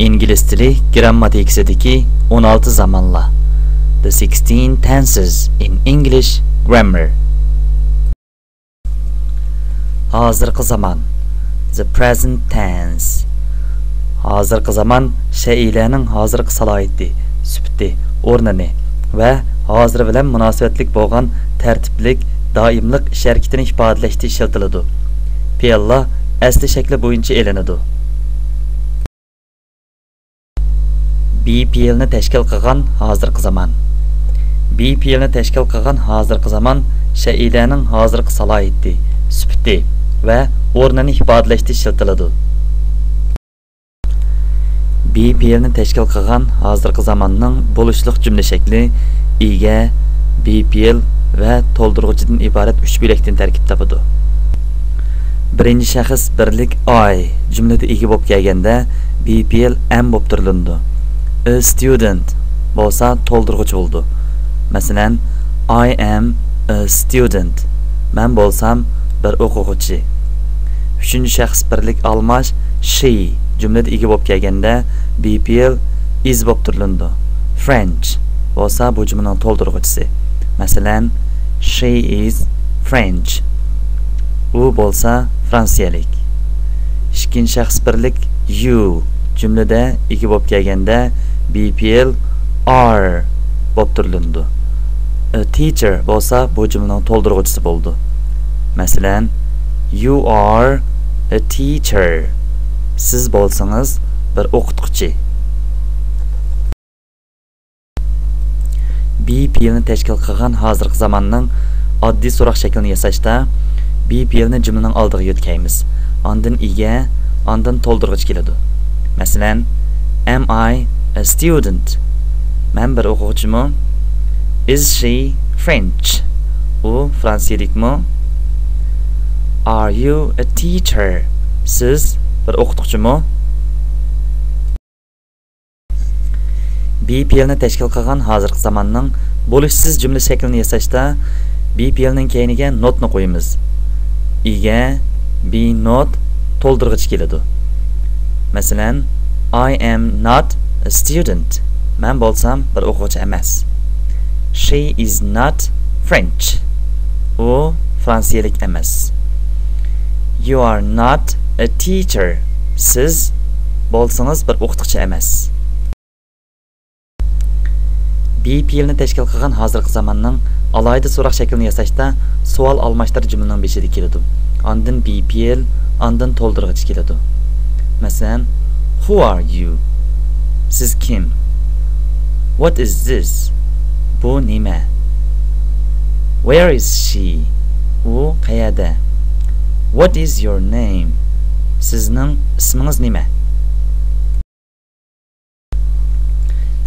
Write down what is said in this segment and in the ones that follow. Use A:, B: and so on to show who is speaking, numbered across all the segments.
A: İngilis tili grammatiksidagi 16 zamanla. The 16 tenses in English grammar. Hozirgi zaman. The present tense. Hozirgi zaman shaylarning hozirgi salohiyati, sifati, o'rnini va hozir bilan munosabatlik bo'lgan tartiblik, doimlik ish harakatini ifodalashda ishlatiladi. Fe'llar asli shakli bo'yicha elinadi. BPLni tashkil qilgan hozirgi zaman. BPLni tashkil qilgan hozirgi zaman shaylarning hozirgi salohiyati, sifati va o'rnini ifodalashda ishlatiladi. BPLni tashkil qilgan hozirgi zamonning bo'lishliq jumla shakli ega, BPL va to'ldiruvchidan iborat 3 belakdan tarkib topadi. Birinchi shaxs birlik I jumlada ega bo'lib kelganda BPL am bo'lib turiladi. A student bo'lsa to'ldiruvchi bo'ldi. Masalan, I am a student. Men bo'lsam bir o'quvchi. Uchinchi shaxs birlik almash she jumlada ega bo'lib kelganda BPL is bo'lib turiladi. French bo'lsa bu jumlaning to'ldiruvchisi. Masalan, she is French. U bo'lsa fransiyalik. Ikkinchi shaxs birlik you jumlada ega bo'lib kelganda BPL are bo'lib turiladi. A teacher bo'lsa bu jumlaning to'ldiruvchisi bo'ldi. Masalan, you are a teacher. Siz bo'lsangiz bir o'qituvchi. BPLni tashkil qilgan hozirgi zamonning oddiy so'roq shaklini yasashda BPLni jumlaning oldiga yo'tkaymiz. Ondan ega, ondan to'ldiruvchi keladi. Masalan, am I a student? Men bir o'quvchimi? Is she French? U fransiyalikmi? Are you a teacher? Siz bir o'qituvchimi? BPLni tashkil qilgan hozirgi zamonning bo'lishsiz jumla shaklini yasashda BPLning keyiniga notni qo'yamiz. Ega, be not to'ldirg'ich keladi. Masalan, I am not a student. Men bo'lsam bir o'quvchi emas. She is not French. U fransiyalik emas. You are not a teacher. Siz bo'lsangiz bir o'qituvchi emas. BPLni tashkil qilgan hozirgi zamonning alohida so'roq shaklini yasashda savol almashtir jumlaning beshida keladi. Ondan BPL, ondan to'ldirg'ich keladi. Masalan, who are you? Siz kim? What is this? Bu nima? Where is she? U qayerda? What is your name? Sizning ismingiz nima?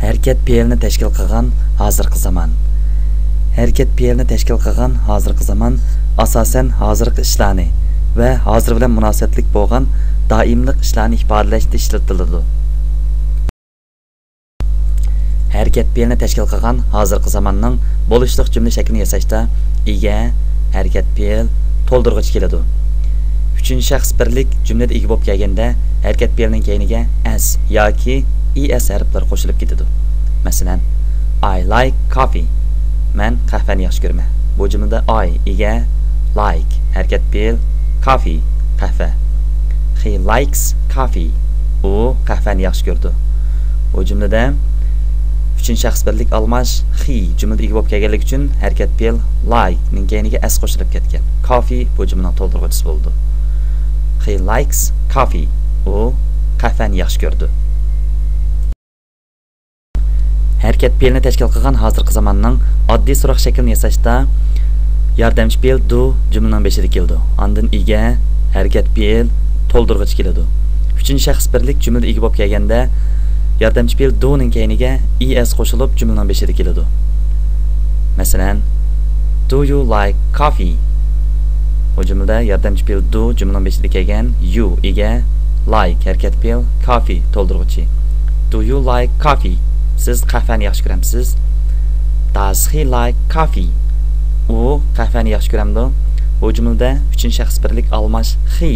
A: Harakat fe'lni tashkil qilgan hozirgi zaman. Harakat fe'lni tashkil qilgan hozirgi zaman asosan hozirgi ishlarni va hozir bilan munosabatlik bo'lgan doimlik ishlarni ifodalashda ishlatiladi. Harakat fe'lni tashkil qilgan hozirgi zamonning bo'lishliq jumla shaklini yasashda ega, harakat fe'l, to'ldirg'ich keladi. Uchinchi shaxs birlik jumlada ega bo'lib kelganda harakat fe'lining keyiniga as yoki es harflar qo'shilib ketadi. Masalan, I like coffee. Men qahvani yaxshi ko'raman. Bu jumlada I ega, like harakat fe'l, coffee qahva. He likes coffee. U qahvani yaxshi ko'rdi. Bu jumlada uchinchi shaxs birlik almash he jumlada ega bo'lib kelganligi uchun harakat fe'l like ning keyiniga as qo'shilib ketgan. Coffee bu jumlaning to'ldiruvchisi bo'ldi. He likes coffee. U qahvani yaxshi ko'rdi. Harakat fe'lni tashkil qilgan hozirgi zamonning oddiy so'roq shaklini yasashda yordamchi fe'l do jumlaning beshida keldi. Ondan ega, harakat fe'l, to'ldirg'ich keladi. Uchinchi shaxs birlik jumlada ega bo'lib kelganda yordamchi fe'l do ning keyiniga es qo'shilib jumlaning beshida keladi. Masalan, do you like coffee? Bu jumlada yordamchi fe'l do jumlaning beshida kelgan, you ega, like harakat fe'l, coffee to'ldirg'ich. Do you like coffee? Siz qahvani yaxshi ko'ramsiz? Does he like coffee? U qahvani yaxshi ko'ramdi. Bu jumlada uchinchi shaxs birlik almash he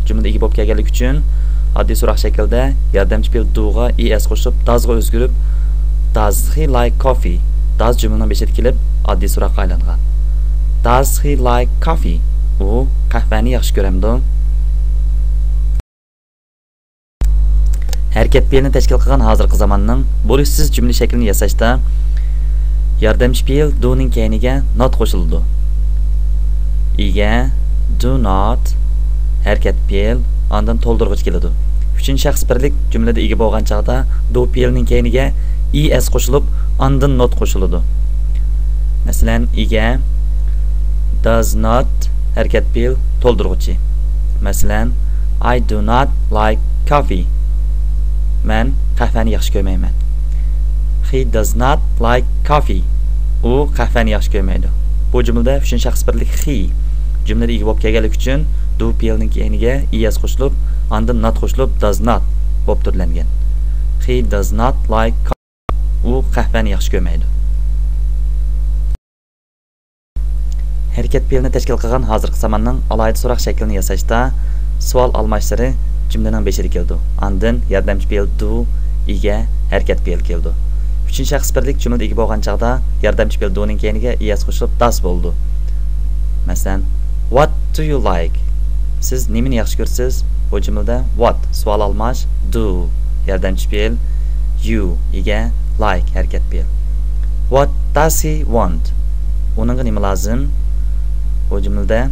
A: jumlada ega bo'lib kelganligi uchun oddiy so'roq shaklida yordamchi fe'l do'ga es qo'shib dozga o'zgarib does he like coffee does jumlaning beshida kelib oddiy so'roqqa aylangan. Does he like coffee? U qahvani yaxshi ko'ramdi. Harakat fe'lini tashkil qilgan hozirgi zamonning bo'lishsiz jumla shaklini yasashda yordamchi fe'l do'ning keyiniga not qo'shildi. Ega do not harakat fe'l ondan to'ldirg'ich keladi. Uchinchi shaxs birlik jumlada ega bo'lgan chaqda do fe'lining keyiniga es qo'shilib ondan not qo'shiladi. Masalan, ega does not harakat fe'l to'ldirg'uchi. Masalan, I do not like coffee. Men qahvani yaxshi ko'rmayman. He does not like coffee. U qahvani yaxshi ko'rmaydi. Bu jumlada uchinchi shaxs birlik he jumlada ega bo'lib kelganligi uchun do fe'lining keyiniga es qo'shilib, ondan not qo'shilib does not bo'lib turlangan. He does not like coffee. U qahvani yaxshi ko'rmaydi. Harakat fe'lini tashkil qilgan hozirgi zamonning alohida so'roq shaklini yasashda savol almashlari jumlaning beshida keldi. Ondan yordamchi fe'l do ega harakat fe'l keldi. Uchinchi shaxs birlik jumlada ega bo'lgan chaqda yordamchi fe'l do'ning keyiniga es qo'shilib does bo'ldi. Masalan, what do you like? Siz nimani yaxshi ko'rsiz? Bu jumlada what savol almash, do yordamchi fe'l, you ega like harakat fe'l. What does he want? Uningga nima lozim? Bu jumlada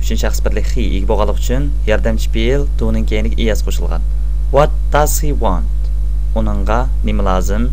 A: uchinchi shaxs birlik he ega bo'lganligi uchun yordamchi fe'l do'ning keyiniga es qo'shilgan. What does he want? Uningga nima lozim?